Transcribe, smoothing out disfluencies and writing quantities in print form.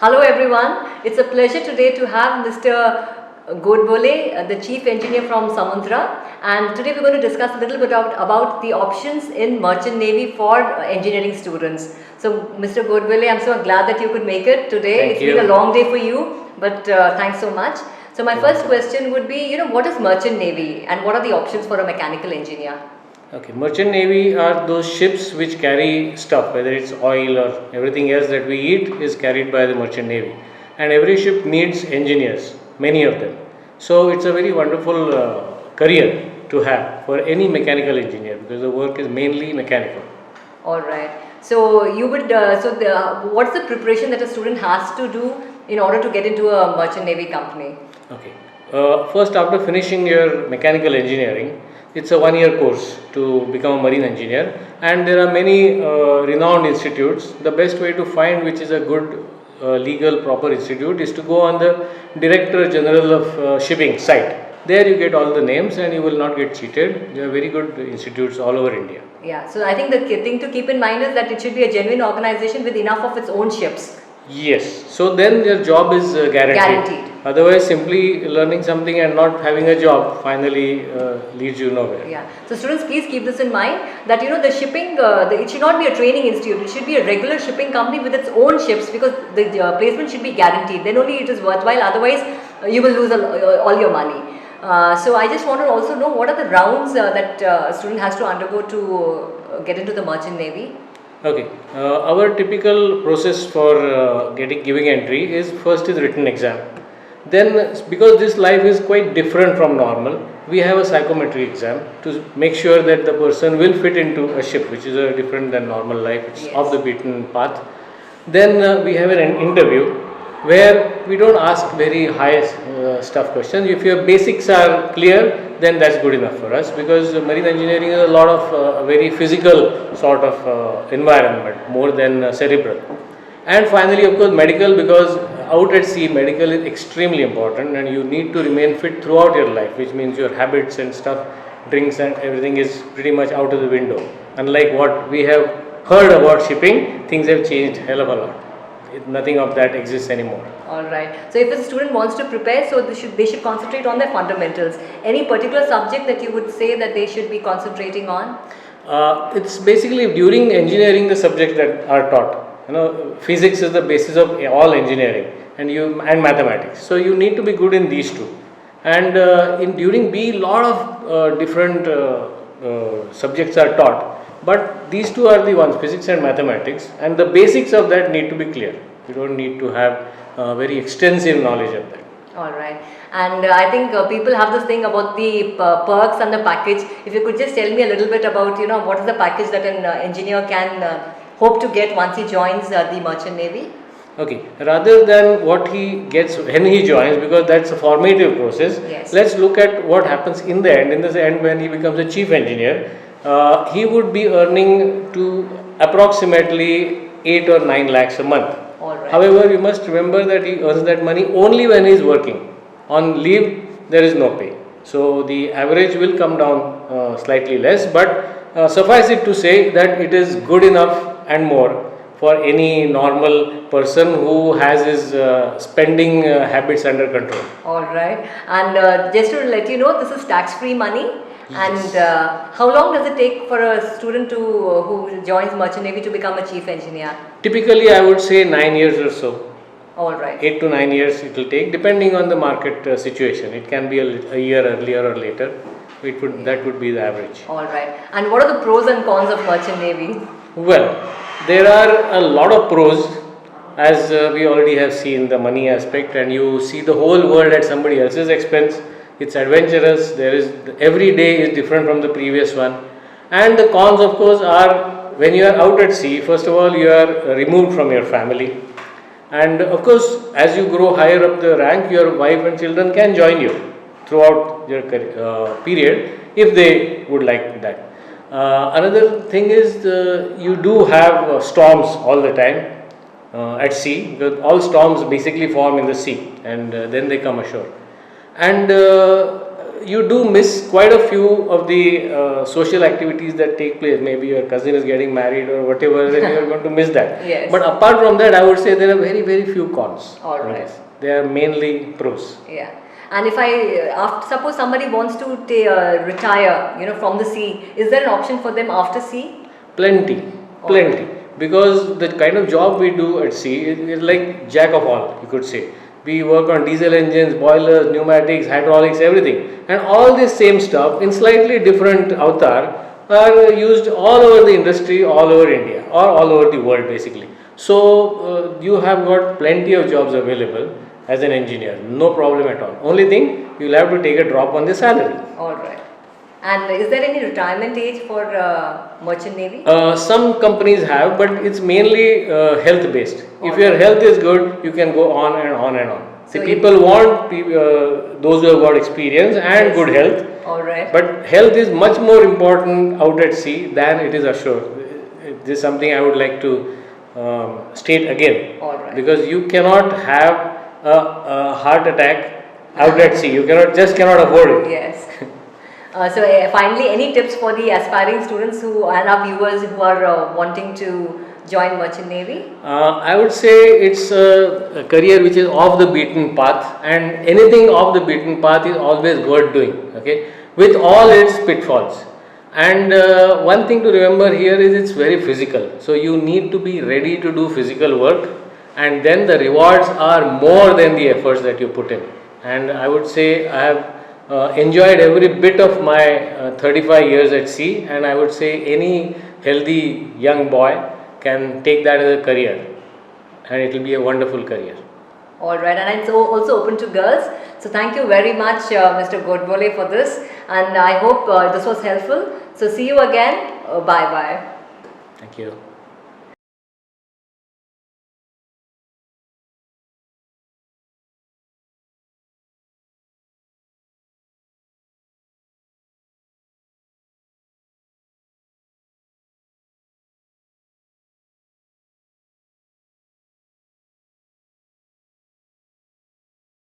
Hello everyone, it's a pleasure today to have Mr. Godbole, the Chief Engineer from Samudra, and today we're going to discuss a little bit about the options in Merchant Navy for engineering students. So Mr. Godbole, I'm so glad that you could make it today. Thank It's you. been a long day for you, but thanks so much. So my first question would be, what is Merchant Navy and what are the options for a mechanical engineer? Okay, merchant navy are those ships which carry stuff, whether it's oil or everything else that we eat is carried by the merchant navy. And every ship needs engineers, many of them. So it's a very wonderful career to have for any mechanical engineer because the work is mainly mechanical. All right. So you would what's the preparation that a student has to do in order to get into a merchant navy company? Okay. First, after finishing your mechanical engineering, it's a 1 year course to become a marine engineer, and there are many renowned institutes. The best way to find which is a good legal proper institute is to go on the Director General of Shipping site. There you get all the names and you will not get cheated. There are very good institutes all over India. Yeah. So I think the thing to keep in mind is that it should be a genuine organization with enough of its own ships. Yes, so then your job is guaranteed. Otherwise, simply learning something and not having a job finally leads you nowhere. Yeah. So students, please keep this in mind that the shipping, it should not be a training institute. It should be a regular shipping company with its own ships because the placement should be guaranteed. Then only it is worthwhile. Otherwise, you will lose all your money. So I just want to also know what are the rounds that a student has to undergo to get into the merchant navy. Okay, our typical process for giving entry is first is written exam. Then, because this life is quite different from normal, we have a psychometry exam to make sure that the person will fit into a ship, which is different than normal life. It's off the beaten path. Then we have an interview where we don't ask very high stuff questions. If your basics are clear, then that's good enough for us because marine engineering is a lot of very physical sort of environment more than cerebral. And finally, of course, medical, because out at sea medical is extremely important and you need to remain fit throughout your life, which means your habits and stuff, drinks and everything is pretty much out of the window. Unlike what we have heard about shipping, things have changed hell of a lot. Nothing of that exists anymore. All right. So if a student wants to prepare, so they should concentrate on their fundamentals. Any particular subject that you would say that they should be concentrating on? It's basically during engineering the subjects that are taught. Physics is the basis of all engineering, and mathematics. So you need to be good in these two. And during B, lot of different subjects are taught. But these two are the ones, physics and mathematics, and the basics of that need to be clear. You don't need to have very extensive knowledge of that. All right. And I think people have this thing about the perks and the package. If you could just tell me a little bit about, what is the package that an engineer can hope to get once he joins the Merchant Navy? Okay, rather than what he gets when he joins, because that's a formative process, let's look at what happens in the end. In the end, when he becomes a chief engineer, he would be earning to approximately 8 or 9 lakhs a month. However, you must remember that he earns that money only when he is working. On leave, there is no pay. So the average will come down slightly less, but suffice it to say that it is good enough and more for any normal person who has his spending habits under control. All right. And just to let you know, this is tax-free money. Yes. And how long does it take for a student who joins Merchant Navy to become a chief engineer? Typically, I would say 9 years or so. All right. 8 to 9 years it will take, depending on the market situation. It can be a year earlier or later. That would be the average. All right. And what are the pros and cons of Merchant Navy? Well, there are a lot of pros, as we already have seen the money aspect, and you see the whole world at somebody else's expense. It's adventurous. Every day is different from the previous one. And the cons, of course, are when you are out at sea. First of all, you are removed from your family, and of course, as you grow higher up the rank, your wife and children can join you throughout your period if they would like that. Another thing is you do have storms all the time at sea, because all storms basically form in the sea and then they come ashore. And you do miss quite a few of the social activities that take place. Maybe your cousin is getting married or whatever, then you are going to miss that. Yes. But apart from that, I would say there are very, very few cons. All right. Yes. They are mainly pros. Yeah. And if I, suppose somebody wants to retire, you know, from the sea, is there an option for them after sea? Plenty. Because the kind of job we do at sea is like jack of all, you could say. We work on diesel engines, boilers, pneumatics, hydraulics, everything. And all this same stuff in slightly different avatar are used all over the industry, all over India or all over the world basically. So you have got plenty of jobs available as an engineer, no problem at all. Only thing, you will have to take a drop on the salary. All right. And is there any retirement age for Merchant Navy? Some companies have, but it's mainly health based. If your health is good, you can go on and on and on. So people want those who have got experience and good health. All right. But health is much more important out at sea than it is ashore. This is something I would like to state again. All right. Because you cannot have a heart attack out at sea. You cannot afford it. Yes. So finally, any tips for the aspiring students and our viewers who are wanting to join Merchant Navy? I would say it's a career which is off the beaten path, and anything off the beaten path is always worth doing, okay, with all its pitfalls. And one thing to remember here is it's very physical, so you need to be ready to do physical work, and then the rewards are more than the efforts that you put in. And I would say I have enjoyed every bit of my 35 years at sea, and I would say any healthy young boy can take that as a career, and it will be a wonderful career. All right, and it's also open to girls. So thank you very much, Mr. Godbole, for this, and I hope this was helpful. So see you again. Bye bye. Thank you.